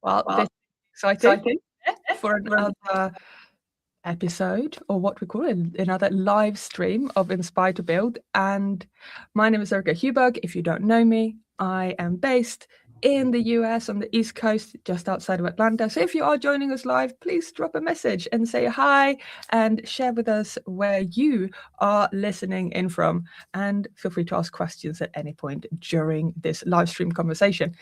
Well, this is exciting for another episode, or what we call it, another live stream of Inspire to Build. And my name is Erica Hughberg. If you don't know me, I am based in the US on the East Coast, just outside of Atlanta. So if you are joining us live, please drop a message and say hi and share with us where you are listening in from. And feel free to ask questions at any point during this live stream conversation.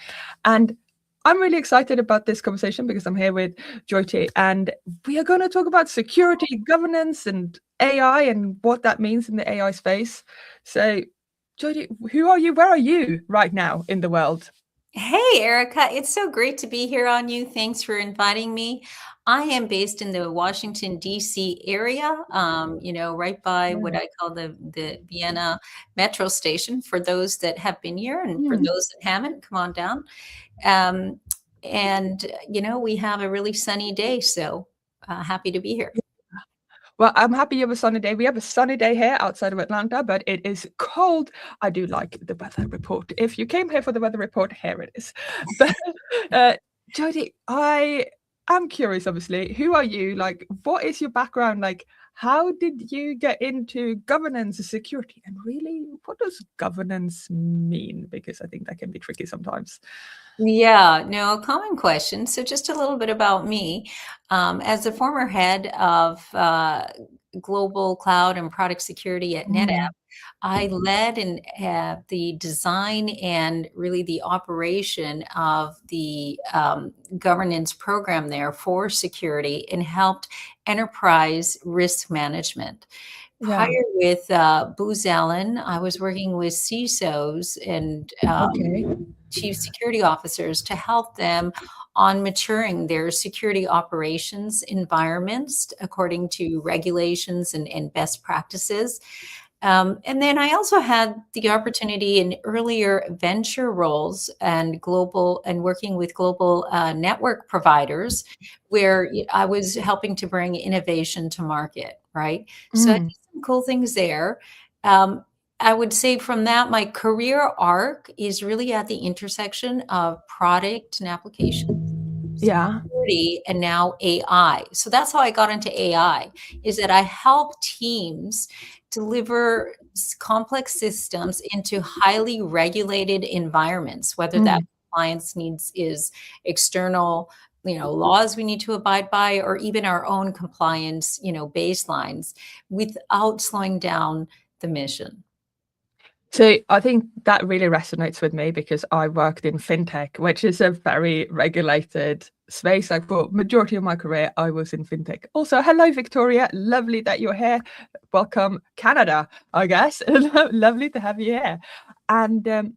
And I'm really excited about this conversation because I'm here with Jyoti, and we are going to talk about security, governance, and AI and what that means in the AI space. So, Jyoti, who are you? Where are you right now in the world? Hey, Erica, it's so great to be here on you. Thanks for inviting me. I am based in the Washington, D.C. area, right by what I call the Vienna metro station for those that have been here, and for Hmm. those that haven't, come on down. Um, we have a really sunny day, so happy to be here. Well, I'm happy you have a sunny day. We have a sunny day here outside of Atlanta, but it is cold. I do like the weather report. If you came here for the weather report, here it is. But Jodie, I am curious, obviously. Who are you? Like, what is your background? Like, how did you get into governance and security? And really, what does governance mean? Because I think that can be tricky sometimes. Yeah, no, common question. So, just a little bit about me. As the former head of global cloud and product security at NetApp, Mm. I led the design and really the operation of the governance program there for security, and helped enterprise risk management. Prior Yeah. with Booz Allen, I was working with CISOs and Okay. chief security officers to help them on maturing their security operations environments according to regulations and best practices. And then I also had the opportunity in earlier venture roles and working with global network providers, where I was helping to bring innovation to market, right? So I Mm. did some cool things there. Um, I would say from that, my career arc is really at the intersection of product and application, Yeah. security, and now AI. So that's how I got into AI, is that I help teams deliver complex systems into highly regulated environments, whether that Mm. compliance needs is external, laws we need to abide by, or even our own compliance, baselines, without slowing down the mission. So I think that really resonates with me because I worked in fintech, which is a very regulated space. Like for majority of my career, I was in fintech. Also, hello Victoria, lovely that you're here. Welcome Canada, I guess. Lovely to have you here. And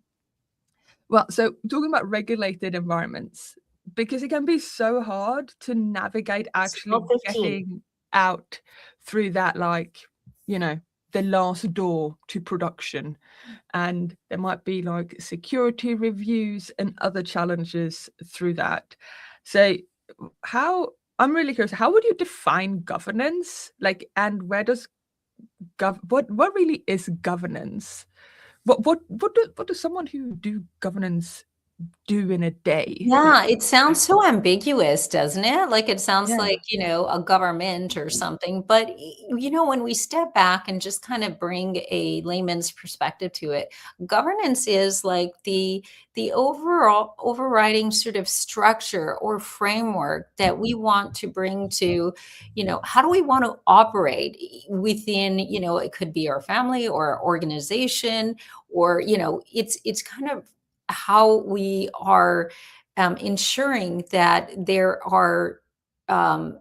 well, so talking about regulated environments, because it can be so hard to navigate actually 12:15. getting out through that, like, you know, the last door to production. And there might be like security reviews and other challenges through that. So, how I'm really curious, how would you define governance? Like, and where does what really is governance? What does someone who do governance do in a day? Yeah, it sounds so ambiguous, doesn't it? Like it sounds Yeah. like, a government or something. But, when we step back and just kind of bring a layman's perspective to it, governance is like the overall overriding sort of structure or framework that we want to bring to, how do we want to operate within, it could be our family or our organization, or, it's kind of how we are ensuring that there are um,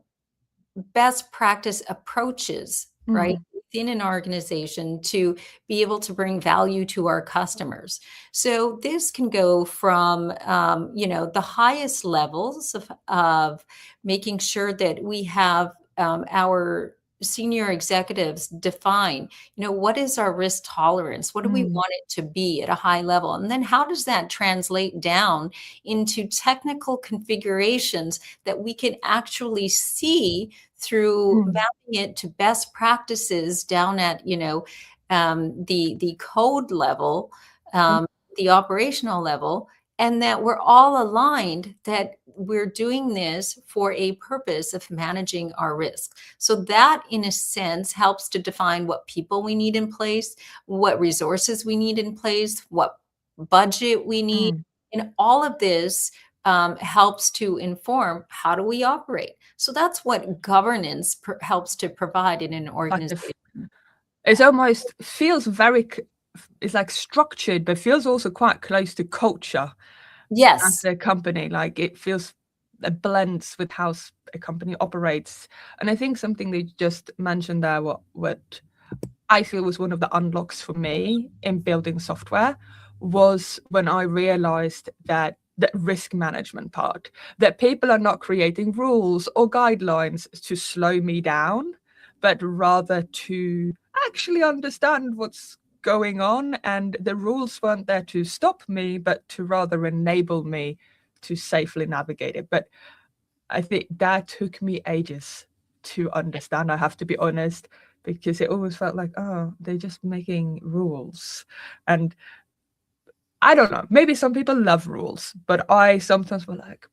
best practice approaches, right, Mm. within an organization to be able to bring value to our customers. So this can go from, the highest levels of making sure that we have our senior executives define, what is our risk tolerance? What do we Mm. want it to be at a high level? And then how does that translate down into technical configurations that we can actually see through Mm. mapping it to best practices down at, the code level, Mm. the operational level, and that we're all aligned that we're doing this for a purpose of managing our risk. So that, in a sense, helps to define what people we need in place, what resources we need in place, what budget we need. Mm. And all of this helps to inform how do we operate. So that's what governance helps to provide in an organization. It's almost feels very, it's like structured, but feels also quite close to culture as Yes. a company. Like it feels, it blends with how a company operates. And I think something they just mentioned there, what I feel was one of the unlocks for me in building software, was when I realized that the risk management part, that people are not creating rules or guidelines to slow me down, but rather to actually understand what's going on. And the rules weren't there to stop me, but to rather enable me to safely navigate it. But I think that took me ages to understand, I have to be honest, because it always felt like, oh, they're just making rules. And I don't know, maybe some people love rules, but I sometimes were like,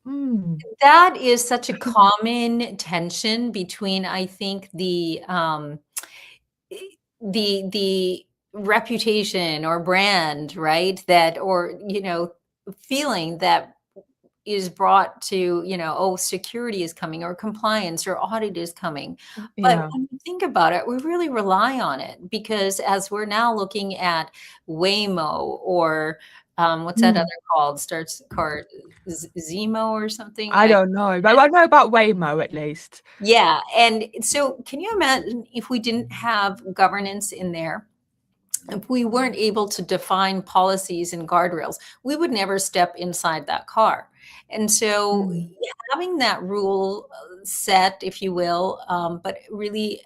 That is such a common tension between, I think, the reputation or brand, right? That, or, feeling that is brought to, oh, security is coming or compliance or audit is coming. But yeah. when you think about it, we really rely on it because as we're now looking at Waymo or what's that other Mm. called? Starts card Zemo or something. I don't know, but I know about Waymo at least. Yeah. And so can you imagine if we didn't have governance in there? If we weren't able to define policies and guardrails, we would never step inside that car. And so Mm. having that rule set, if you will, but really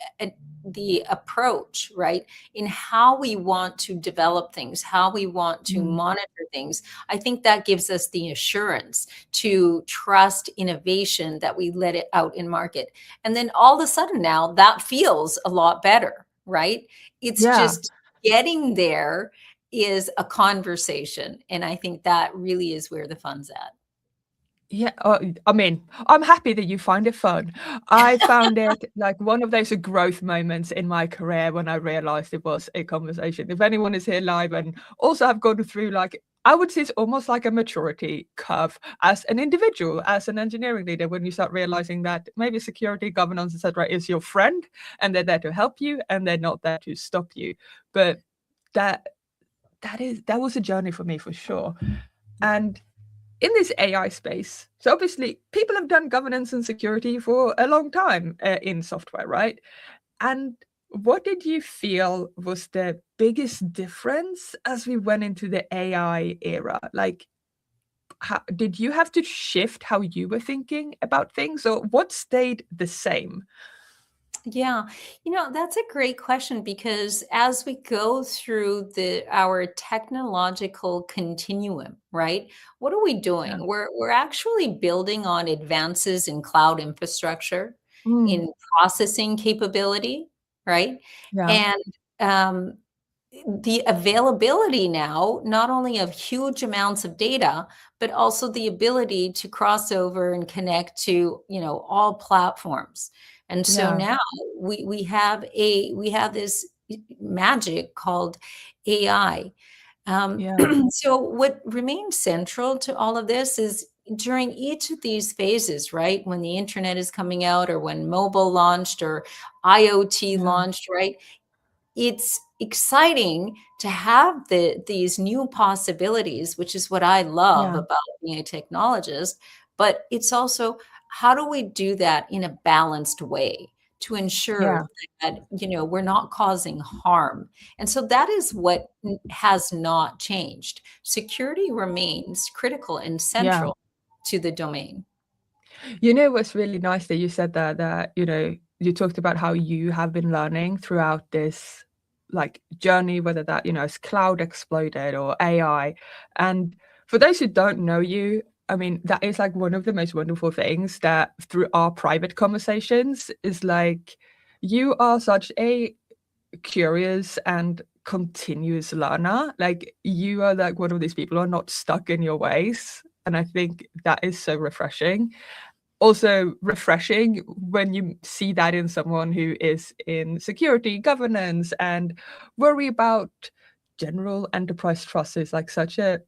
the approach, right, in how we want to develop things, how we want to Mm. monitor things, I think that gives us the assurance to trust innovation that we let it out in market. And then all of a sudden now that feels a lot better, right? It's Yeah. just getting there is a conversation. And I think that really is where the fun's at. Yeah, I mean, I'm happy that you find it fun. I found it like one of those growth moments in my career when I realized it was a conversation. If anyone is here live and also have gone through, like, I would say it's almost like a maturity curve as an individual, as an engineering leader, when you start realizing that maybe security, governance, etc., is your friend and they're there to help you and they're not there to stop you. But that that was a journey for me for sure. And in this AI space, so obviously people have done governance and security for a long time in software, right? And what did you feel was the biggest difference as we went into the AI era? Like, did you have to shift how you were thinking about things, or what stayed the same? Yeah, that's a great question because as we go through our technological continuum, right? What are we Yeah. doing? We're actually building on advances in cloud infrastructure, Mm, in processing capability, right? yeah. And um, the availability now, not only of huge amounts of data, but also the ability to cross over and connect to, all platforms. And so Yeah. now we have this magic called AI. Yeah. So what remains central to all of this is during each of these phases, right? When the internet is coming out, or when mobile launched, or IoT Yeah. launched, right? It's exciting to have these new possibilities, which is what I love Yeah. about being a technologist. But it's also, how do we do that in a balanced way to ensure Yeah. that we're not causing harm? And so that is what has not changed. Security remains critical and Yeah. central to the domain. You know what's really nice that you said that you talked about how you have been learning throughout this like journey, whether that, as cloud exploded or AI. And for those who don't know you, I mean, that is like one of the most wonderful things that through our private conversations is like you are such a curious and continuous learner. Like you are like one of these people who are not stuck in your ways. And I think that is so refreshing. Also refreshing when you see that in someone who is in security, governance, and worry about general enterprise trust is like such a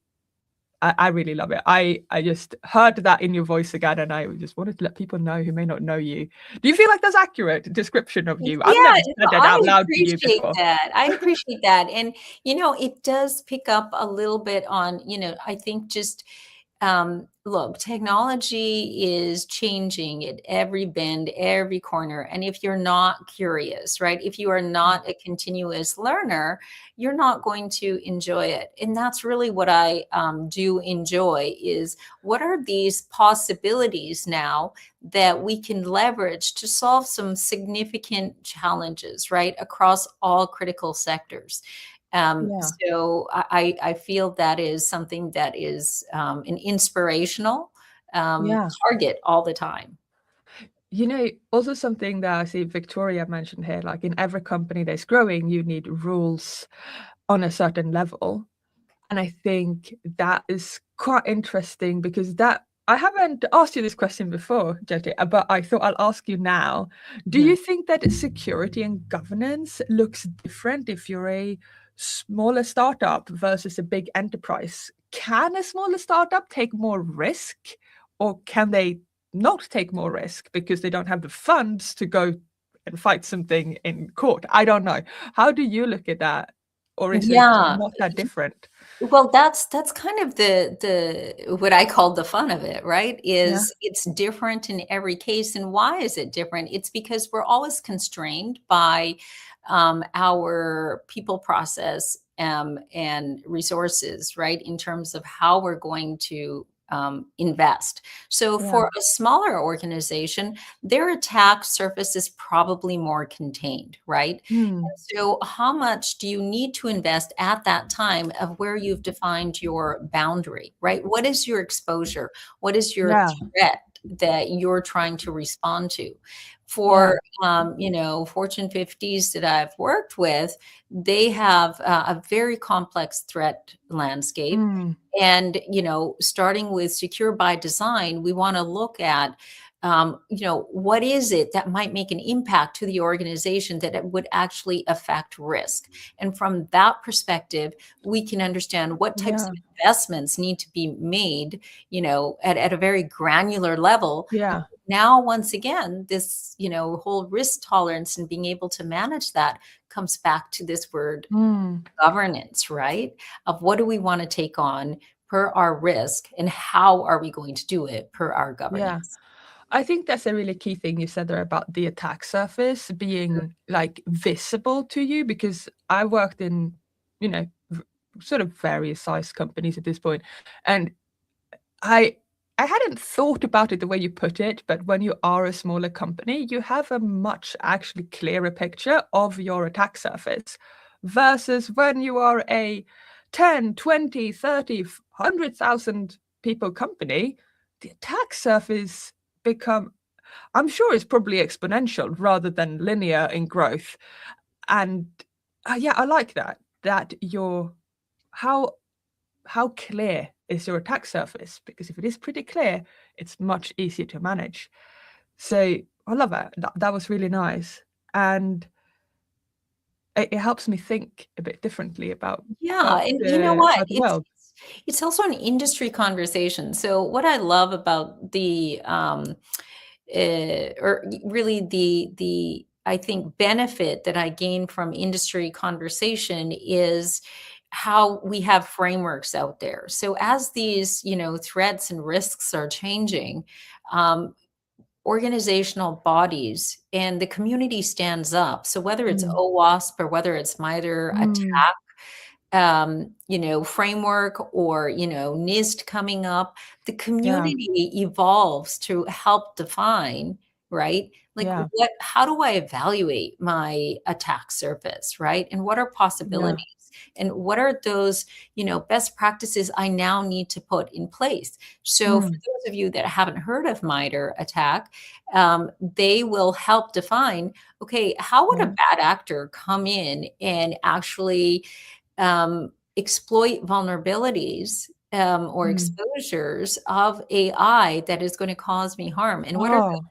I really love it. I just heard that in your voice again, and I just wanted to let people know who may not know you. Do you feel like that's accurate description of you? I've Yeah, never no, said it I out loud to you appreciate before. that. I appreciate that. And, it does pick up a little bit on, I think just look, technology is changing at every bend, every corner. And if you're not curious, right, if you are not a continuous learner, you're not going to enjoy it. And that's really what I do enjoy is what are these possibilities now that we can leverage to solve some significant challenges, right, across all critical sectors. Yeah. So I feel that is something that is an inspirational Yeah. target all the time. Also something that I see Victoria mentioned here, like in every company that's growing, you need rules on a certain level. And I think that is quite interesting because that I haven't asked you this question before, Jyoti, but I thought I'll ask you now. Do Mhm. you think that security and governance looks different if you're a smaller startup versus a big enterprise? Can a smaller startup take more risk, or can they not take more risk because they don't have the funds to go and fight something in court? I don't know. How do you look at that? Or is it Yeah. not that different? Well, that's kind of the what I call the fun of it, right? Yeah. Is it's different in every case. And why is it different? It's because we're always constrained by our people process and resources, right? In terms of how we're going to invest. So Yeah. for a smaller organization, their attack surface is probably more contained, right? Mm. So, how much do you need to invest at that time of where you've defined your boundary, right? What is your exposure? What is your Yeah. threat that you're trying to respond to? Yeah. For Fortune 50s that I've worked with, they have a very complex threat landscape. Mm. And starting with secure by design, we want to look at what is it that might make an impact to the organization that it would actually affect risk? And from that perspective, we can understand what types Yeah. of investments need to be made, at a very granular level. Yeah. Now, once again, this, whole risk tolerance and being able to manage that comes back to this word Mm. governance, right? Of what do we want to take on per our risk and how are we going to do it per our Yeah. governance? I think that's a really key thing you said there about the attack surface being like visible to you, because I worked in, you know, sort of various size companies at this point, and I I hadn't thought about it the way you put it, but when you are a smaller company, you have a much actually clearer picture of your attack surface versus when you are a 10, 20, 30, 100,000 people company, the attack surface become I'm sure it's probably exponential rather than linear in growth. And yeah, I like that. That your how how clear is your attack surface? Because if it is pretty clear, it's much easier to manage. So I love it. That was really nice. And it helps me think a bit differently Yeah, and you know what? about the world. It's also an industry conversation. So what I love about the or really the I think benefit that I gain from industry conversation is how we have frameworks out there. So as these, threats and risks are changing, um, organizational bodies and the community stands up. So whether it's Mm, OWASP or whether it's MITRE mm, framework or, NIST coming up, the yeah, community evolves to help define, right? Like yeah, how do I evaluate my attack surface, right? And what are yeah. possibilities? and what are those, best practices I now need to put in place. So for those of you that haven't heard of MITRE ATT&CK, they will help define, okay, how would a bad actor come in and actually exploit vulnerabilities or exposures of AI that is going to cause me harm? And what are Oh,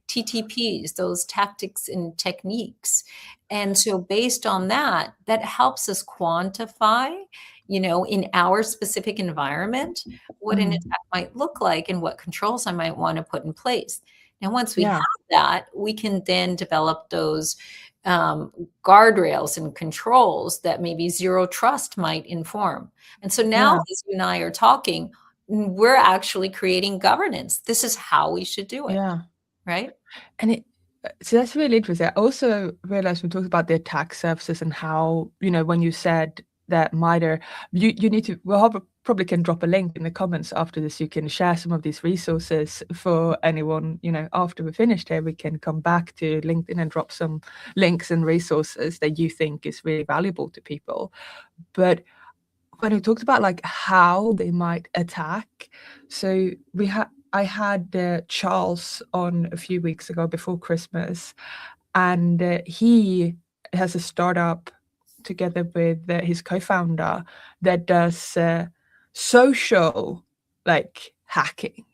TTPs, those tactics and techniques? And so based on that, that helps us quantify, in our specific environment, what an attack might look like and what controls I might want to put in place. And once we have that, we can then develop those guardrails and controls that maybe zero trust might inform. And so now, as you and I are talking, we're actually creating governance. This is how we should do it, right? And so that's really interesting. I also realized we talked about the attack surfaces and how, when you said that MITRE, you need to, probably can drop a link in the comments after this. You can share some of these resources for anyone, after we finished here, we can come back to LinkedIn and drop some links and resources that you think is really valuable to people. But when we talked about like how they might attack, so I had Charles on a few weeks ago before Christmas, and he has a startup together with his co-founder that does social like hacking,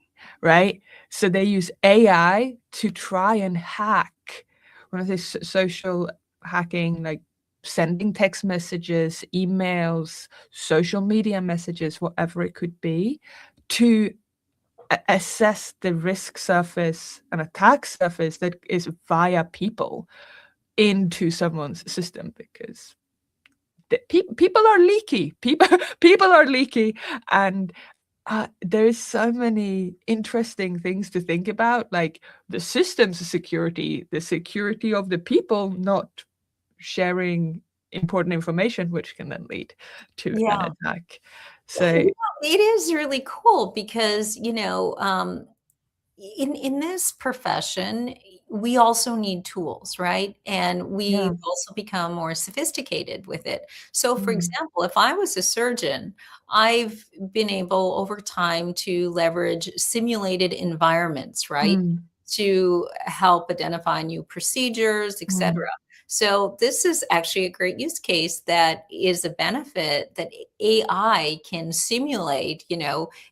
right? So they use AI to try and hack. When I say social hacking, like sending text messages, emails, social media messages, whatever it could be, to assess the risk surface and attack surface that is via people into someone's system, because people are leaky. People are leaky, and there's so many interesting things to think about, like the system's security, the security of the people not sharing important information, which can then lead to an attack. So it is really cool because, in this profession, we also need tools, right? And we also become more sophisticated with it. So, for example, if I was a surgeon, I've been able over time to leverage simulated environments, right? To help identify new procedures, etc. So this is actually a great use case that is a benefit that AI can simulate,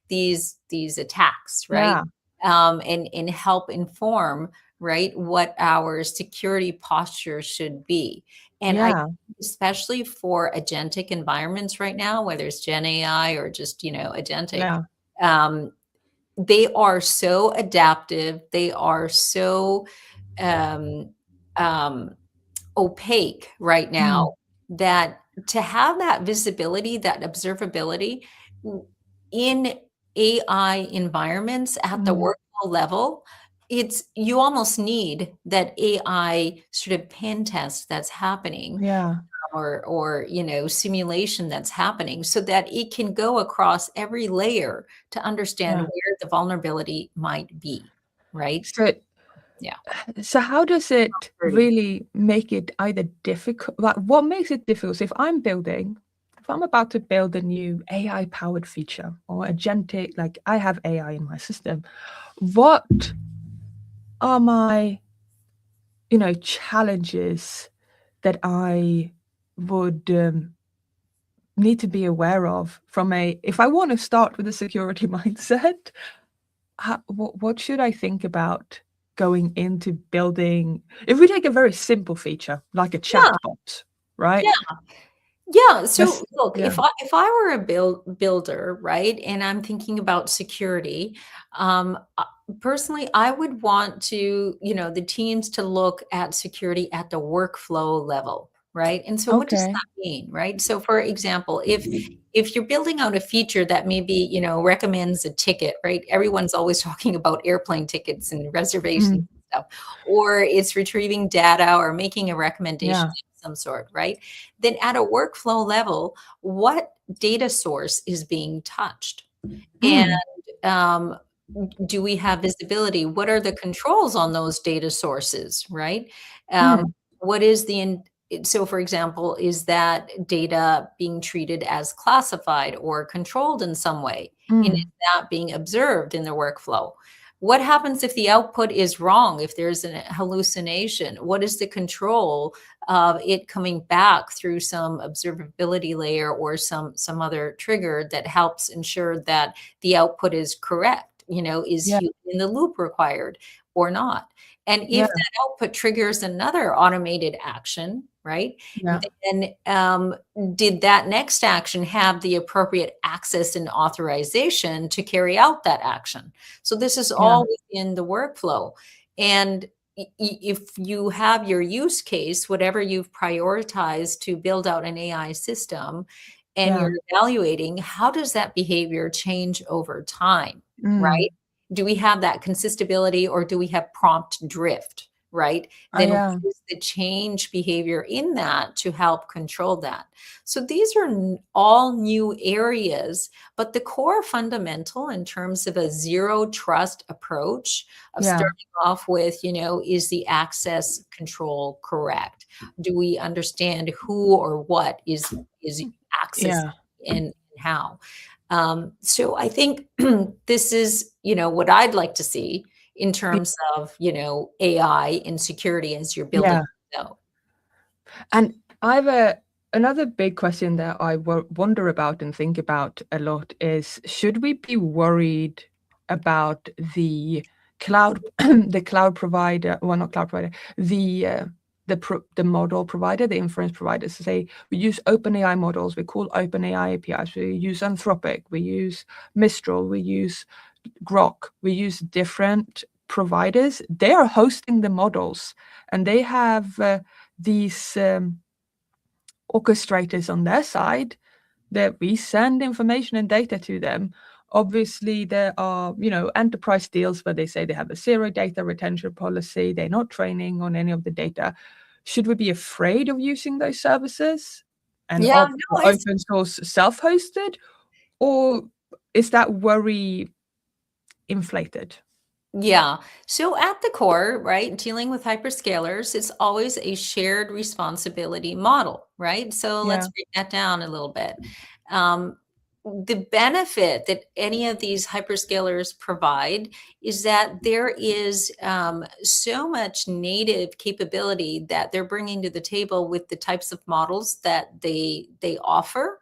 these attacks, right? And help inform, right, what our security posture should be. And I, especially for agentic environments right now, whether it's Gen AI or just, agentic, they are so adaptive. They are so um, opaque right now that to have that visibility, that observability in AI environments at the workflow level, you almost need that AI sort of pen test that's happening, or simulation that's happening, so that it can go across every layer to understand where the vulnerability might be, right? So how does it Pretty. really make it either difficult? Like, what makes it difficult? So if I'm about to build a new AI-powered feature or agentic, like I have AI in my system, what are my, challenges that I would need to be aware of if I want to start with a security mindset, what should I think about going into building? If we take a very simple feature like a chatbot, right? Yeah. So That's look, if I were a builder, right, and I'm thinking about security, personally, I would want to, the teams to look at security at the workflow level, right? And so what does okay. that mean, right? So for example, if you're building out a feature that maybe, recommends a ticket, right? Everyone's always talking about airplane tickets and reservations Mm, and stuff, or it's retrieving data or making a recommendation yeah. of some sort, right? Then at a workflow level, what data source is being touched? And Mm, um, do we have visibility? What are the controls on those data sources, right? mm, What is the So for example, is that data being treated as classified or controlled in some way? And is Mm. that being observed in the workflow? What happens if the output is wrong, if there's a hallucination? What is the control of it coming back through some observability layer or some other trigger that helps ensure that the output is correct? Is Yeah. human in the loop required or not? And Yeah. if that output triggers another automated action, right? Yeah. Then did that next action have the appropriate access and authorization to carry out that action? So this is Yeah. all within the workflow. And if you have your use case, whatever you've prioritized to build out an AI system, and Yeah. you're evaluating, how does that behavior change over time, Mm. right? Do we have that consistability or do we have prompt drift, right? Oh, Then what yeah. is the change behavior in that to help control that? So these are all new areas, but the core fundamental in terms of a zero trust approach of Yeah. starting off with, is the access control correct? Do we understand who or what is access Yeah. and how? So I think this is, what I'd like to see in terms of, AI and security as you're building Yeah. it out. And I have another big question that I wonder about and think about a lot is, should we be worried about the cloud, the cloud provider, well, not cloud provider, the model provider, the inference provider. So say we use OpenAI models, we call OpenAI APIs, we use Anthropic, we use Mistral, we use Grok, we use different providers. They are hosting the models, and they have these orchestrators on their side that we send information and data to them. Obviously, there are, enterprise deals where they say they have a zero data retention policy. They're not training on any of the data. Should we be afraid of using those services and Yeah, opt no, for open source self-hosted, or is that worry inflated? yeah. So at the core, right, dealing with hyperscalers, it's always a shared responsibility model, right? So Yeah, let's break that down a little bit. Um, the benefit that any of these hyperscalers provide is that there is so much native capability that they're bringing to the table with the types of models that they offer.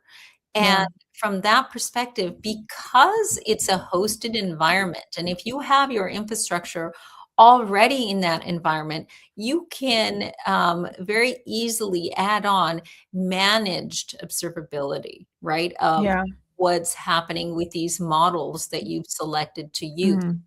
yeah, And from that perspective, because it's a hosted environment, and if you have your infrastructure already in that environment, you can very easily add on managed observability, right? Of yeah. what's happening with these models that you've selected to use. Mhm.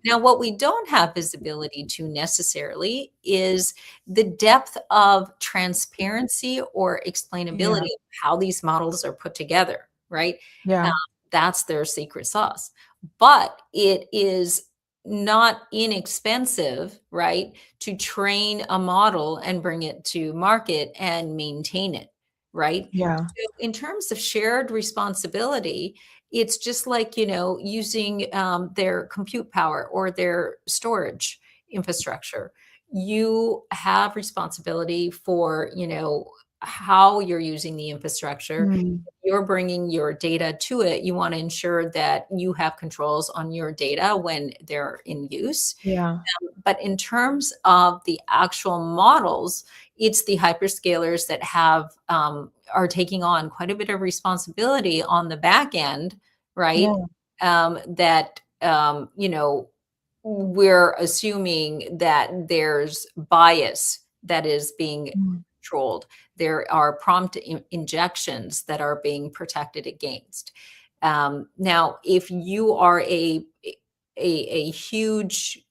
Now, what we don't have visibility to necessarily is the depth of transparency or Yeah, explainability of how these models are put together, right? Um, yeah, that's their secret sauce. But it is not inexpensive, right, to train a model and bring it to market and maintain it, right? yeah, So, in terms of shared responsibility, it's just like, using their compute power or their storage infrastructure. You have responsibility for, how you're using the infrastructure. mm, You're bringing your data to it. You want to ensure that you have controls on your data when they're in use. yeah, But in terms of the actual models, it's the hyperscalers that are taking on quite a bit of responsibility on the back end, right? yeah, That we're assuming that there's bias that is being mm, controlled. There are prompt injections that are being protected against. Now, if you are a huge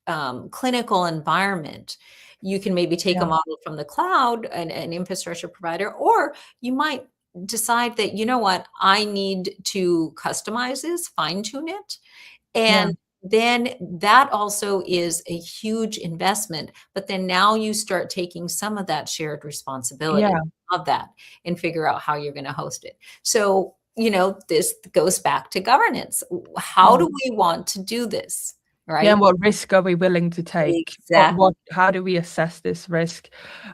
clinical environment, you can maybe take a yeah, model from the cloud, an infrastructure provider, or you might decide that, you know what, I need to customize this, fine tune it. yeah, And then that also is a huge investment. But then now you start taking some of that shared responsibility yeah. of that and figure out how you're going to host it. So, this goes back to governance. How Yeah. do we want to do this? Yeah, right? and what risk are we willing to take? Exactly. How do we assess this risk?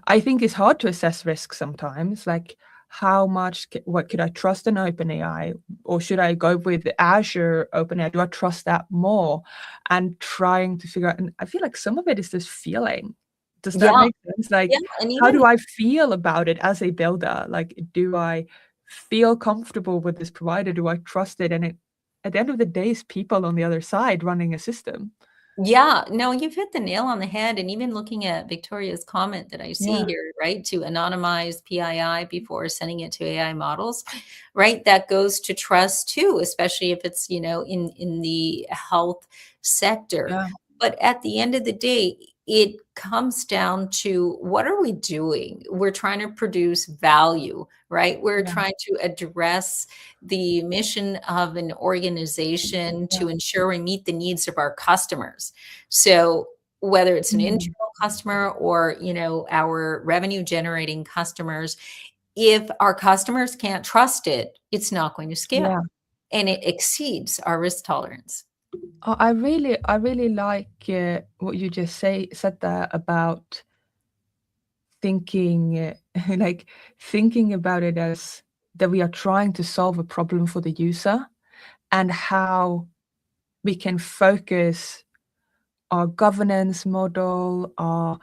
I think it's hard to assess risk sometimes. Like, how much, what could I trust in OpenAI, or should I go with Azure OpenAI? Do I trust that more? And trying to figure out, and I feel like some of it is just feeling. Does that Yeah, make sense? yeah, Like, and how even do I feel about it as a builder? Like, do I feel comfortable with this provider? Do I trust it? And at the end of the day, it's people on the other side running a system. yeah, no, you've hit the nail on the head, and even looking at Victoria's comment that I see Yeah, here, right, to anonymize PII before sending it to AI models, right? That goes to trust too, especially if it's, in the health sector. yeah, But at the end of the day, it comes down to what are we doing? We're trying to produce value, right? We're yeah, trying to address the mission of an organization yeah. to ensure we meet the needs of our customers. So whether it's an Mm, internal customer or, our revenue generating customers, if our customers can't trust it, it's not going to yeah. scale and it exceeds our risk tolerance. I really like what you just said there about thinking, like thinking about it as that we are trying to solve a problem for the user, and how we can focus our governance model, our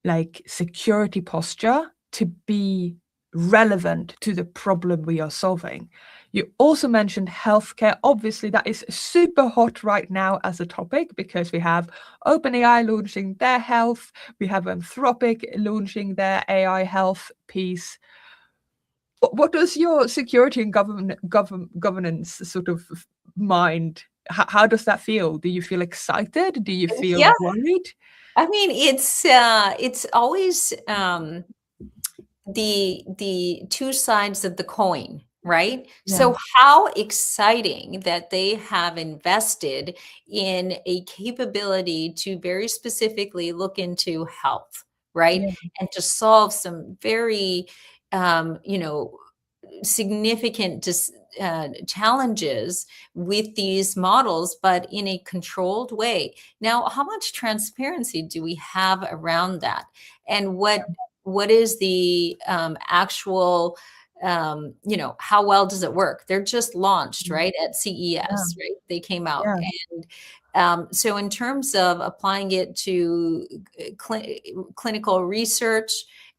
like security posture to be relevant to the problem we are solving. You also mentioned healthcare. Obviously, that is super hot right now as a topic because we have OpenAI launching their health, we have Anthropic launching their AI health piece. What does your security and governance sort of mind? How does that feel? Do you feel excited? Do you feel Yeah, worried? I mean, it's always the two sides of the coin, right? Yeah, So how exciting that they have invested in a capability to very specifically look into health, right? yeah, And to solve some very um, you know significant challenges with these models, but in a controlled way. Now, how much transparency do we have around that? And what is the actual how well does it work? They're just launched, yeah, right, at yeah, CES, right? They came out. yeah. And so in terms of applying it to clinical research,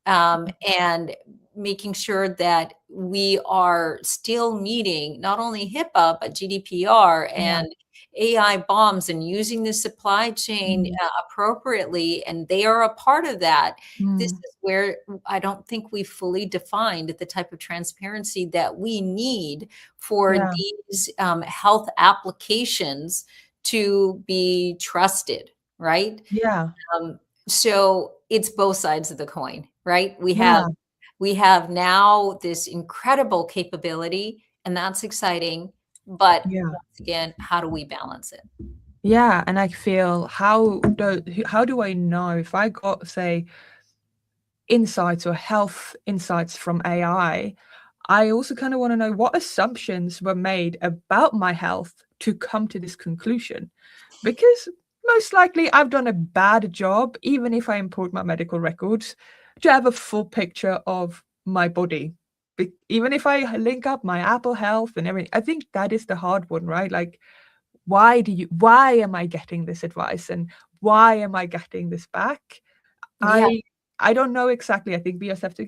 and making sure that we are still meeting not only HIPAA, but GDPR Yeah. and AI bombs, and using the supply chain Mm, appropriately, and they are a part of that. This mm, is where I don't think we fully defined the type of transparency that we need for yeah, these health applications to be trusted, right? yeah, Um, so it's both sides of the coin, right? We have yeah, we have now this incredible capability, and that's exciting. But yeah, once again, how do we balance it? yeah, and I feel how do I know if I got, say, insights or health insights from AI, I also kind of want to know what assumptions were made about my health to come to this conclusion. Because most likely I've done a bad job, even if I import my medical records, to have a full picture of my body. Even if I link up my Apple Health and everything, I think that is the hard one, right? Like, why am I getting this advice, and why am I getting this back? Yeah, I I don't know exactly. I think we just have to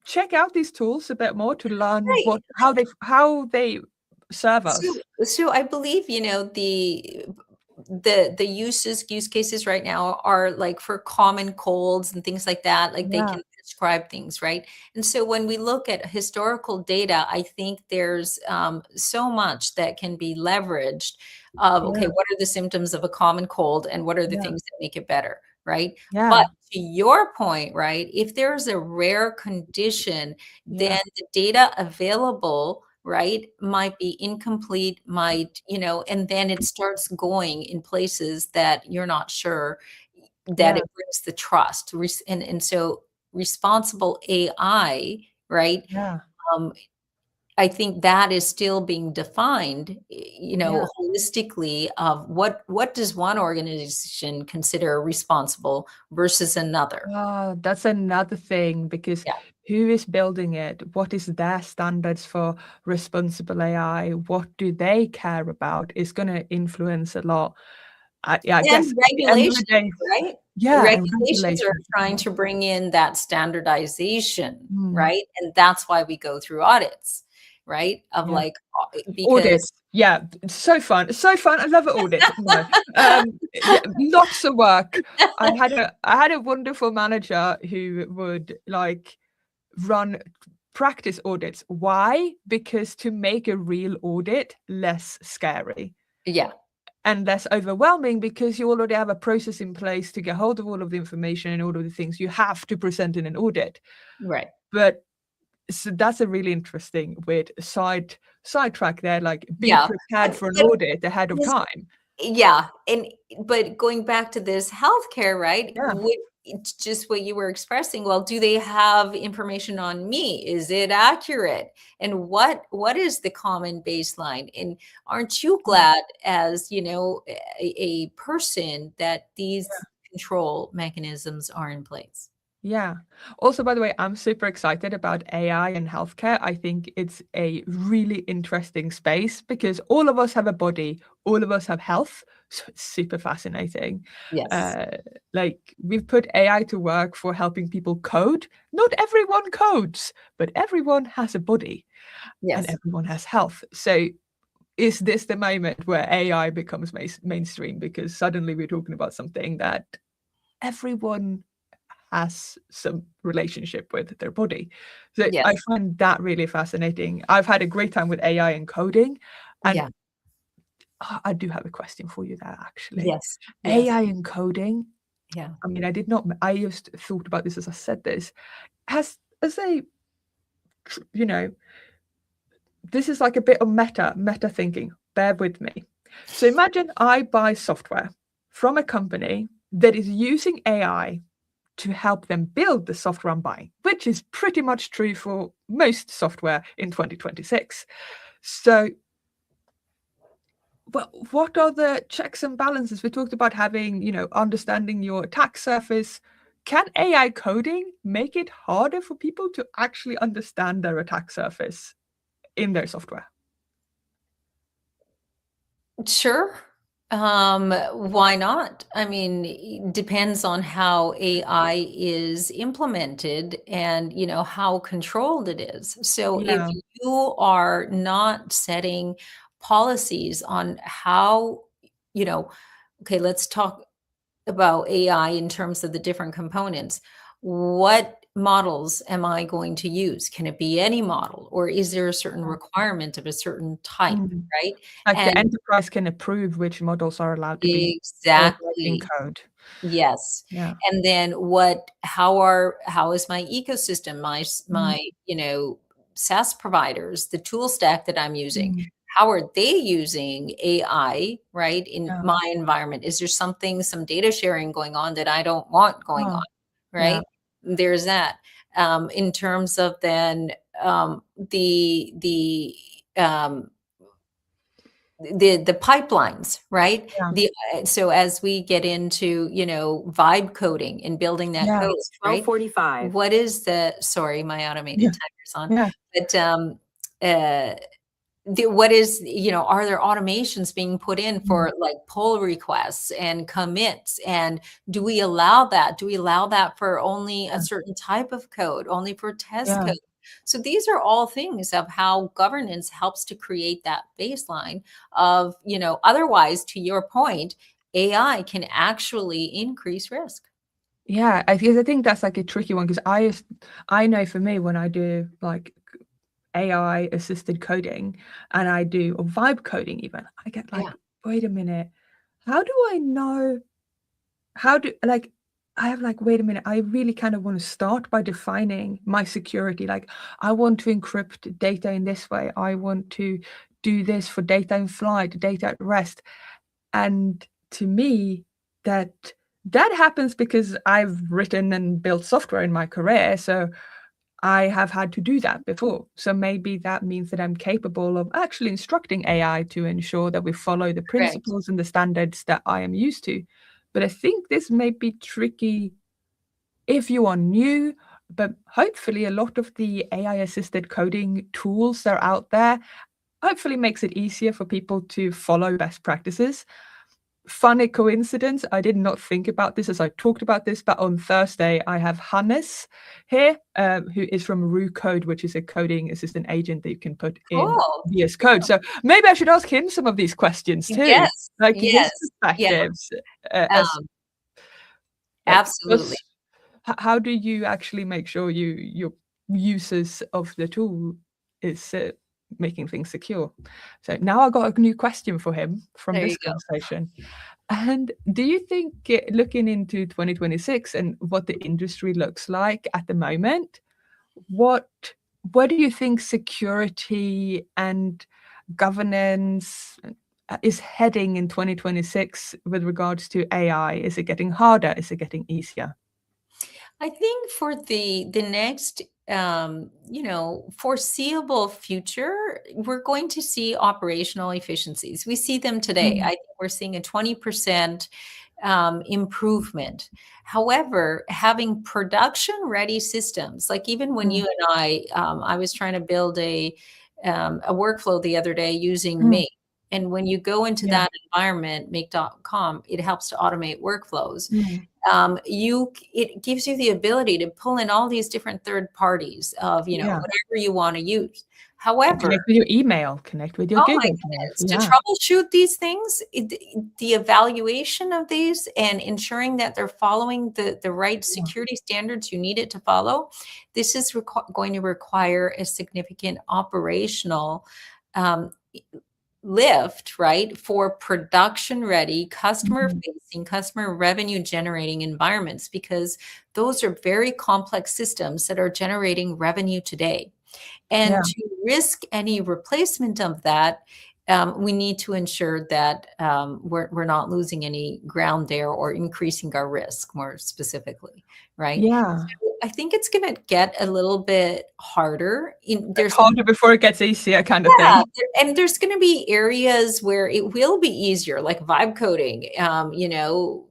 check out these tools a bit more to learn right. how they serve So, us. so I believe, the use cases right now are like for common colds and things like that, like they Yeah, can prescribe things, right? And so when we look at historical data, I think there's so much that can be leveraged of, okay, yeah, what are the symptoms of a common cold and what are the yeah, things that make it better, right? But yeah, to your point, right, if there's a rare condition, yeah, then the data available, right, might be incomplete, and then it starts going in places that you're not sure that yeah, it brings the trust. And so responsible AI, right, yeah, um, I think that is still being defined, holistically of what does one organization consider responsible versus another. That's another thing, because Yeah. who is building it? What is their standards for responsible AI? What do they care about is going to influence a lot. I guess And at the end of the regulations, day, right? yeah, and Regulations are regulations. trying to bring in that standardization, Mm. right? And that's why we go through audits, right? Of Yeah. like, because Audits. Yeah, it's so fun. It's so fun. I love an audit. No. Yeah, lots of work. I had a wonderful manager who would like run practice audits. Why? Because to make a real audit less scary yeah, and less overwhelming, because you already have a process in place to get hold of all of the information and all of the things you have to present in an audit. right. But so that's a really interesting weird sidetrack there, like be Yeah. prepared for an But audit ahead of this time. Yeah, and but going back to this healthcare, right? Yeah. It's just what you were expressing. Well, do they have information on me? Is it accurate? And what is the common baseline? And aren't you glad, as a person, that these control mechanisms are in place? Yeah. Also, by the way, I'm super excited about AI and healthcare. I think it's a really interesting space because all of us have a body, all of us have health. So it's super fascinating. Yes. Uh, like we've put AI to work for helping people code. Not everyone codes, but everyone has a body and Yes. everyone has health. So is this the moment where AI becomes mainstream? Because suddenly we're talking about something that everyone has some relationship with their body. So I Yes. find that really fascinating. I've had a great time with AI and coding, and Yeah. I do have a question for you there, actually. Yes. Yes. AI and coding, Yeah. I mean, I just thought about this as I said this, as a, you know, this is like a bit of meta thinking. Bear with me. So imagine I buy software from a company that is using AI to help them build the software I'm buying, which is pretty much true for most software in 2026. So, well, what are the checks and balances? We talked about having, understanding your attack surface. Can AI coding make it harder for people to actually understand their attack surface in their software? Sure. Why not? I mean, it depends on how AI is implemented and, how controlled it is. So if Yeah. you are not setting policies on how, you know, okay, let's talk about AI in terms of the different components. What models am I going to use? Can it be any model, or is there a certain requirement of a certain type, Mm. right? Like the And enterprise can approve which models are allowed to be already in exactly. code. Yes. Yeah. And then how is my ecosystem, Mm. SaaS providers, the tool stack that I'm using, Mm. how are they using AI, right, in Yeah. my environment? Is there some data sharing going on that I don't want going Oh, on, yeah. right? There's that. In terms of then the um, the pipelines, right? Yeah. So as we get into, vibe coding and building that Yeah. code, It's right? 12:45. What is the sorry, my Yeah. automated timer's on. Yeah. But uh what is, are there automations being put in Mm. for like pull requests and commits? And do we allow that? Do we allow that for only a certain type of code, only for test Yeah. code? So these are all things of how governance helps to create that baseline of, otherwise, to your point, AI can actually increase risk. Yeah, I think that's like a tricky one because I know for me when I do like AI assisted coding and I do or vibe coding even, I get like, Yeah. wait a minute, how do I know how do like I have like, wait a minute, I really kind of want to start by defining my security. Like I want to encrypt data in this way. I want to do this for data in flight, data at rest. And to me, that happens because I've written and built software in my career. So I have had to do that before. So maybe that means that I'm capable of actually instructing AI to ensure that we follow the Correct. principles and the standards that I am used to. But I think this may be tricky if you are new, but hopefully a lot of the AI assisted coding tools that are out there hopefully makes it easier for people to follow best practices. Funny coincidence, I did not think about this as I talked about this, but on Thursday I have Hannes here, who is from Rue Code, which is a coding assistant agent that you can put in Cool. VS Code. So maybe I should ask him some of these questions too, Yes, like his yes, yeah, perspectives, as um, like, absolutely. how do you actually make sure your users of the tool is making things secure? So now I got a new question for him from There you this go. conversation. And do you think, looking into 2026 and what the industry looks like at the moment, what where do you think security and governance is heading in 2026 with regards to AI? Is it getting harder? Is it getting easier? I think for the next foreseeable future, we're going to see operational efficiencies. We see them today. I Mm, think we're seeing a 20% improvement. However, having production ready systems, like even when you mm, and I was trying to build a workflow the other day using mm, Make. And when you go into yeah, that environment, make.com, it helps to automate workflows. mm, It gives you the ability to pull in all these different third parties of, yeah. whatever you want to use. However, Connect with your email, connect with your oh my Google Drive. goodness, to Yeah, troubleshoot these things, the evaluation of these and ensuring that they're following the right yeah, security standards you need it to follow, this is going to require a significant operational um, lift, right, for production ready, customer mhm, facing, customer revenue generating environments, because those are very complex systems that are generating revenue today. yeah, And to risk any replacement of that, we need to ensure that we're not losing any ground there or increasing our risk more specifically, right? yeah. So I think it's going to get a little bit harder. Like There's harder before it gets easier kind of yeah, thing. and there's gonna be areas where it will be easier, like vibe coding.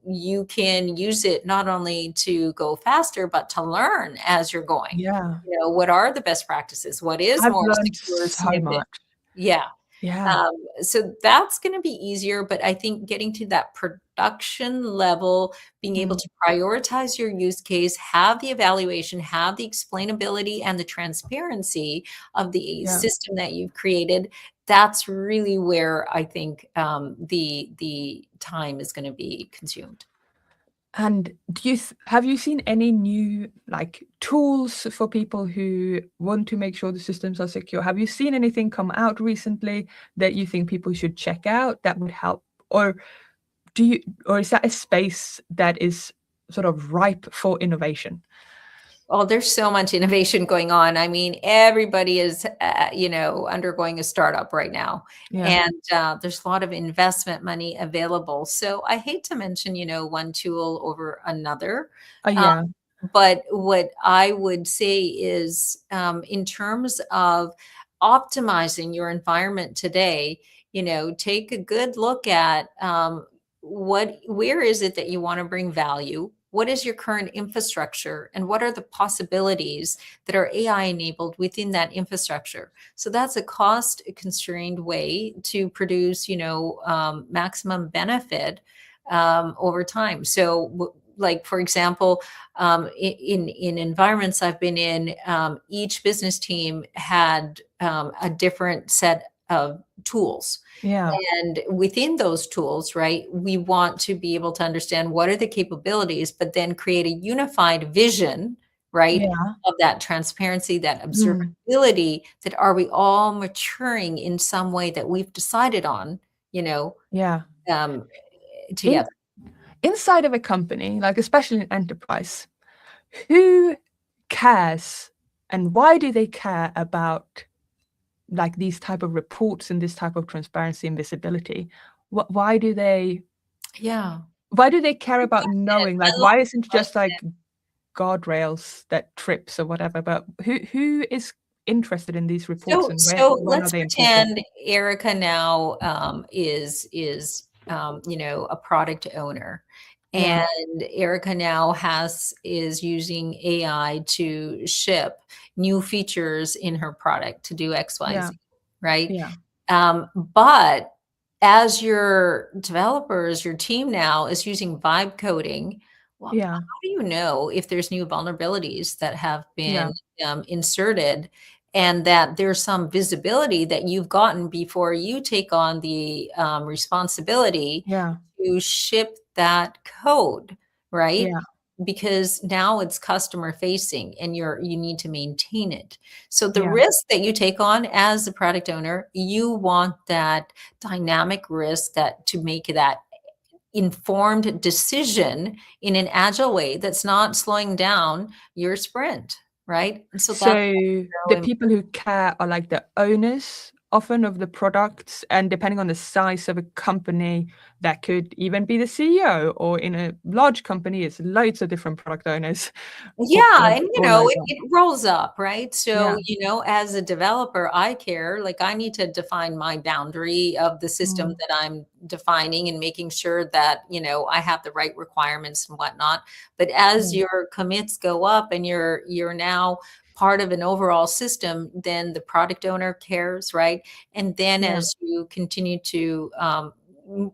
You can use it not only to go faster, but to learn as you're going. Yeah. What are the best practices? What is I've more learned secure so snippet? much. Yeah. Yeah, So that's going to be easier, but I think getting to that production level, being able mm, to prioritize your use case, have the evaluation, have the explainability and the transparency of the yeah. system that you've created, that's really where I think the time is going to be consumed. And have you seen any new, like, tools for people who want to make sure the systems are secure? Have you seen anything come out recently that you think people should check out that would help? Or or is that a space that is sort of ripe for innovation? Oh, there's so much innovation going on. I mean, everybody is, undergoing a startup right now, Yeah. and there's a lot of investment money available. So I hate to mention, one tool over another, um, Yeah. but what I would say is, in terms of optimizing your environment today, take a good look at where is it that you want to bring value? What is your current infrastructure? And what are the possibilities that are AI enabled within that infrastructure? So that's a cost constrained way to produce, maximum benefit over time. So, like for example, in environments I've been in, each business team had a different set of tools, Yeah. and within those tools, right, we want to be able to understand what are the capabilities, but then create a unified vision, right, Yeah. of that transparency, that Mm. observability, that are we all maturing in some way that we've decided on, you know, Yeah. um, In together. inside of a company, like especially in enterprise, who cares and why do they care about, like, these type of reports and this type of transparency and visibility? Why do they Yeah. care about knowing? I Like, love why the isn't it just question. like guardrails that trips or whatever. But who is interested in these reports, So, and so when are let's they important? pretend Erica now is a product owner, Yeah, and Erica now is using AI to ship new features in her product to do X, Y, yeah, Z, right? yeah, But as your developers, your team now is using vibe coding, well, how yeah, do you know if there's new vulnerabilities that have yeah, been inserted, and that there's some visibility that you've gotten before you take on the responsibility yeah, to ship that code, right? yeah, Because now it's customer facing and you need to maintain it. So the yeah. risk that you take on as a product owner, you want that dynamic risk, that to make that informed decision in an agile way that's not slowing down your sprint, right? And so that's So so the people who care are like the owners often of the products, and depending on the size of a company, that could even be the CEO, or in a large company, it's loads of different product owners, or Yeah, or, and or like that. it rolls up, right? So, Yeah. as a developer, I care, like I need to define my boundary of the system Mm, that I'm defining and making sure that, I have the right requirements and whatnot. But as yeah. your commits go up and you're now part of an overall system, then the product owner cares, right? And then Yeah. as you continue to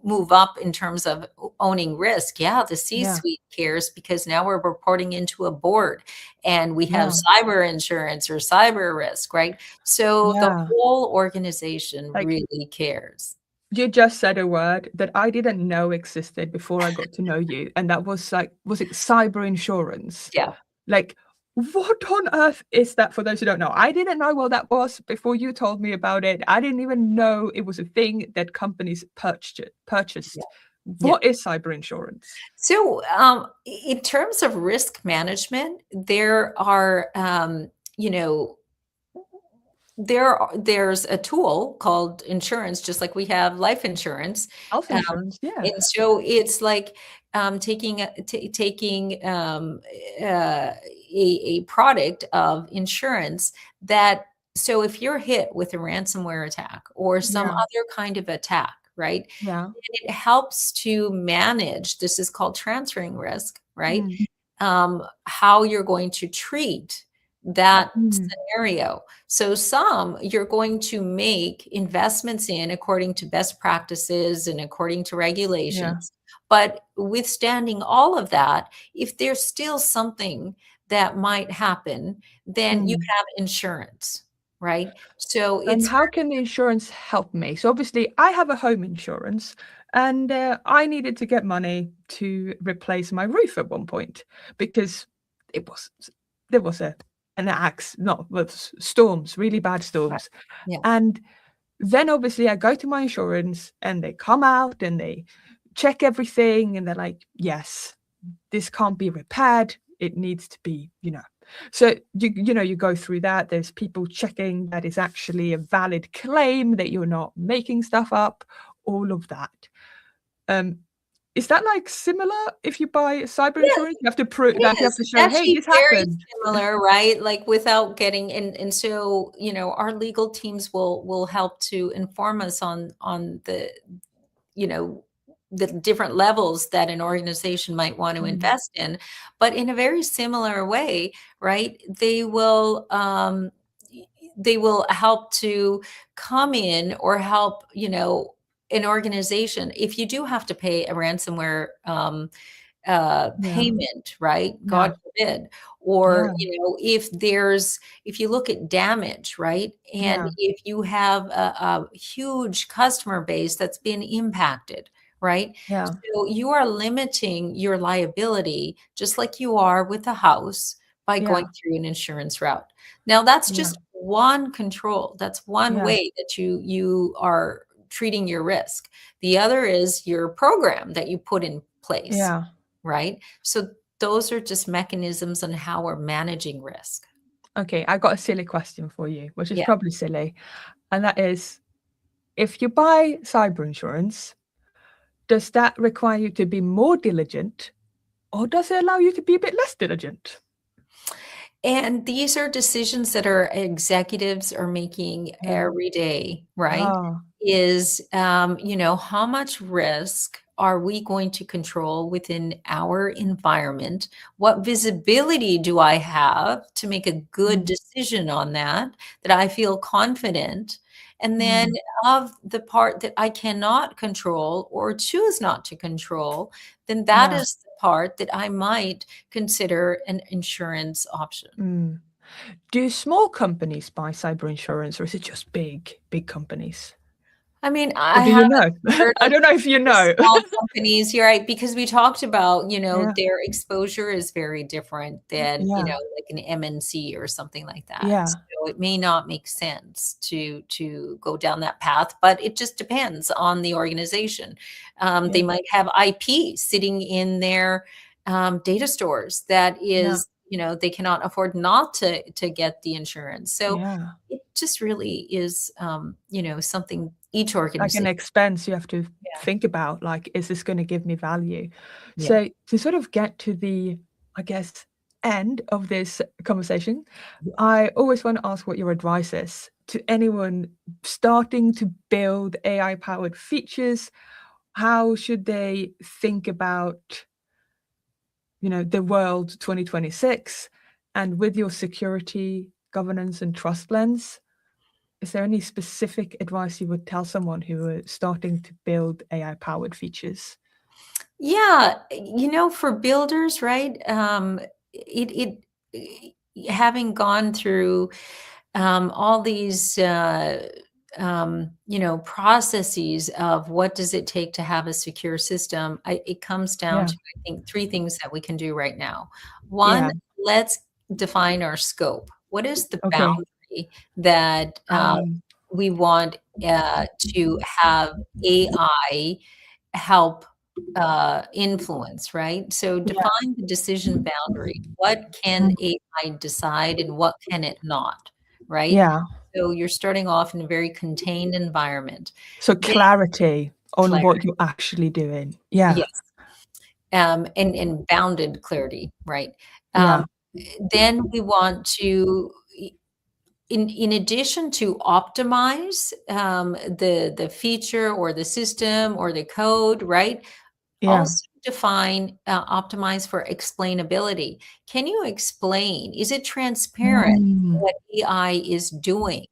move up in terms of owning risk, yeah, the Yeah. C-suite cares because now we're reporting into a board and we have Yeah. cyber insurance or cyber risk, right? So the Yeah. whole organization Like, really cares. you just said a word that I didn't know existed before I got to know you, and that was like, was it cyber insurance? Yeah. Like, what on earth is that, for those who don't know? I didn't know what that was before you told me about it. I didn't even know it was a thing that companies Yeah. purchased. Yeah. What is cyber insurance? So, in terms of risk management, there are, you know, there's a tool called insurance, just like we have life insurance. Health Um, insurance, yeah. and so it's like taking a product of insurance that, so if you're hit with a ransomware attack or some Yeah. other kind of attack, right? Yeah. It helps to manage, this is called transferring risk, right? Mm. How you're going to treat that Mm. scenario. So some you're going to make investments in according to best practices and according to Yeah. regulations. But withstanding all of that, if there's still something that might happen, then you Mm. have insurance, right? So And it's how can the insurance help me? So obviously, I have a home insurance, and I needed to get money to replace my roof at one point because it was there was an axe, not with storms, really bad right. storms, Yeah. and then obviously I go to my insurance, and they come out and they check everything, and they're like, yes, this can't be repaired. It needs to be, So you go through that. There's people checking that it's actually a valid claim, that you're not making stuff up, all of that. Um, is that like similar if you buy cyber Yes, insurance? You have to prove it that, you have is. to It's show, hey, actually this very happened. similar, right? Like without getting, and so, our legal teams will help to inform us on you know, the different levels that an organization might want to Mm, invest in. But in a very similar way, right? They will help to come in or help, an organization. If you do have to pay a ransomware yeah, payment, right? yeah, God forbid. Or, yeah, if you look at damage, right? And yeah, if you have a huge customer base that's been impacted, right? yeah, So you are limiting your liability just like you are with a house by yeah, going through an insurance route. Now that's yeah, just one control. That's one yeah, way that you are treating your risk. The other is your program that you put in place, yeah. right? So those are just mechanisms on how we're managing risk. Okay, I got a silly question for you, which is Yeah. probably silly, and that is, if you buy cyber insurance, does that require you to be more diligent, or does it allow you to be a bit less diligent? And these are decisions that our executives are making Yeah. every day, right? Ah, Is, how much risk are we going to control within our environment? What visibility do I have to make a good mm, decision on that I feel confident? And then mm, of the part that I cannot control or choose not to control, then that yeah. is the part that I might consider an insurance option. Mm. Do small companies buy cyber insurance, or is it just big companies? I mean, Or I do you haven't know? heard I of don't know if you the know. small companies. You're right, because we talked about, Yeah, their exposure is very different than, yeah, like an MNC or something like that. yeah, So it may not make sense to go down that path, but it just depends on the organization. They yeah, might have IP sitting in their data stores that yeah, is, they cannot afford not to get the insurance. So yeah. it just really is, something each Like an organization. expense you have to Yeah, think about, like, is this gonna give me value? yeah, So to sort of get to the, I guess, end of this conversation, yeah. I always want to ask what your advice is to anyone starting to build AI-powered features. How should they think about, the world 2026? And with your security, governance, and trust lens, is there any specific advice you would tell someone who is starting to build AI-powered features? Yeah, for builders, right? Having gone through all these processes of what does it take to have a secure system, it comes down Yeah. to, I think, three things that we can do right now. One, Yeah. let's define our scope. What is the Okay. boundary that Um, we want to have AI help influence, right? So yeah. define the decision boundary. What can Mm. AI decide and what can it not, right? Yeah. So you're starting off in a very contained environment. So Then clarity on what clarity, you're actually doing. Yeah. yes, and bounded clarity, right? Um, Yeah. then we want to, in addition to optimize the feature or the system or the code, right? Yeah. Also define, optimize for explainability. Can you explain? Is it transparent Mm. what AI is doing?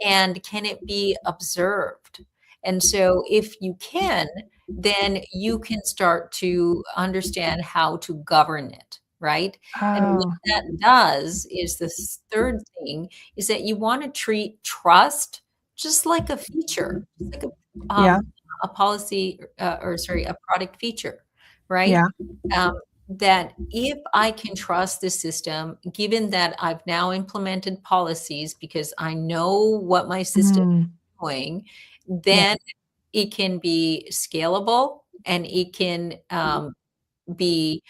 And can it be observed? And so if you can, then you can start to understand how to govern it, right? And what Oh, that does is this third thing is that you want to treat trust just like a feature, just like yeah. a policy, or sorry, a product feature, right? Yeah. Um, that if I can trust the system, given that I've now implemented policies because I know what my system Mm. is doing, Yeah. then it can be scalable and it can be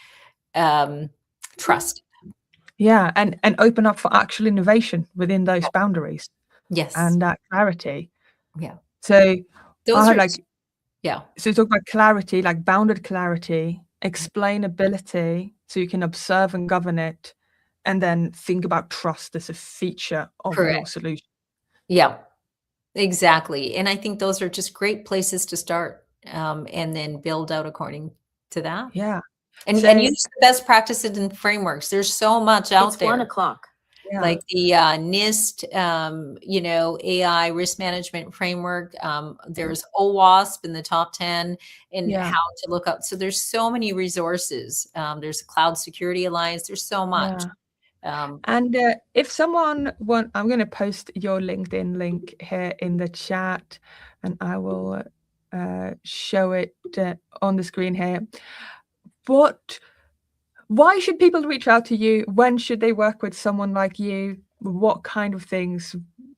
um, trusted. Yeah. And open up for actual innovation within those boundaries Yes. and that clarity. Yeah. So I Those have are, like, yeah, so talk about clarity, like bounded clarity, explainability, so you can observe and govern it, and then think about trust as a feature of your correct. solution. Yeah, exactly. And I think those are just great places to start, and then build out according to that. Yeah. And So use the best practices and frameworks. There's so much out It's 1 there, o'clock. yeah, like the NIST, AI risk management framework. There's OWASP in the top 10 and yeah, how to look up. So there's so many resources. There's a Cloud Security Alliance. There's so much. yeah. Um, And if someone want, I'm going to post your LinkedIn link here in the chat, and I will show it on the screen here. What? Why should people reach out to you? When should they work with someone like you? What kind of things?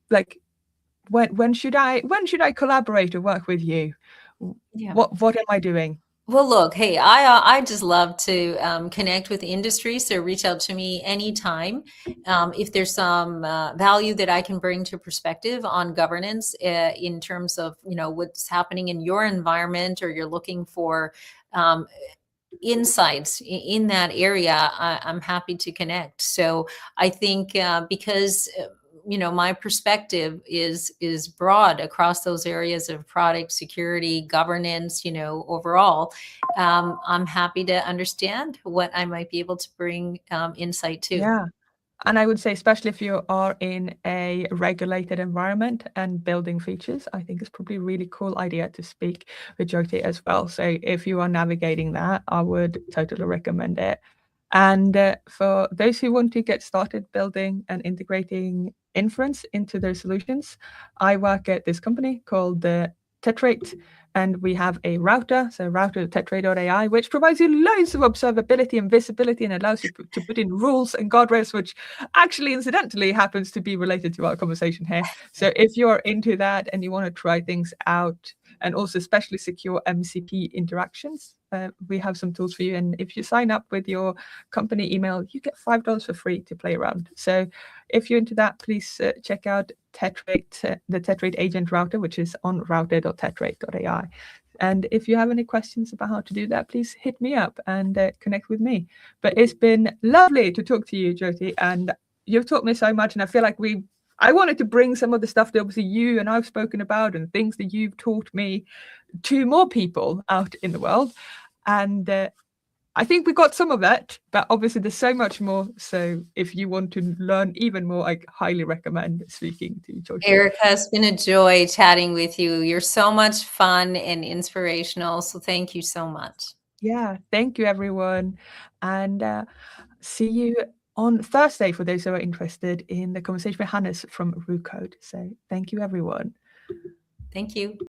Like, when should I collaborate or work with you? yeah. What am I doing? Well, look, hey, I just love to connect with the industry. So reach out to me anytime. If there's some value that I can bring to perspective on governance, in terms of what's happening in your environment, or you're looking for um, insights in that area, I'm happy to connect. So I think because my perspective is broad across those areas of product security, governance, overall, I'm happy to understand what I might be able to bring insight to. Yeah. And I would say, especially if you are in a regulated environment and building features, I think it's probably a really cool idea to speak with Jyoti as well. So if you are navigating that, I would totally recommend it. And for those who want to get started building and integrating inference into their solutions, I work at this company called Tetrate, and we have a router, so router.tetrate.ai, which provides you loads of observability and visibility and allows you to put in rules and guardrails, which actually incidentally happens to be related to our conversation here. So if you're into that and you want to try things out, and also especially secure MCP interactions, we have some tools for you. And if you sign up with your company email, you get $5 for free to play around. So if you're into that, please check out Tetrate, the Tetrate agent router, which is on router.tetrate.ai. And if you have any questions about how to do that, please hit me up and connect with me. But it's been lovely to talk to you, Jyoti, and you've taught me so much. And I feel like I wanted to bring some of the stuff that obviously you and I've spoken about and things that you've taught me to more people out in the world. And I think we got some of that, but obviously there's so much more. So if you want to learn even more, I highly recommend speaking to Jyoti. Erica, it's been a joy chatting with you. You're so much fun and inspirational. So thank you so much. Yeah, thank you, everyone. And see you on Thursday for those who are interested in the conversation with Hannes from RuCode. So thank you, everyone. Thank you.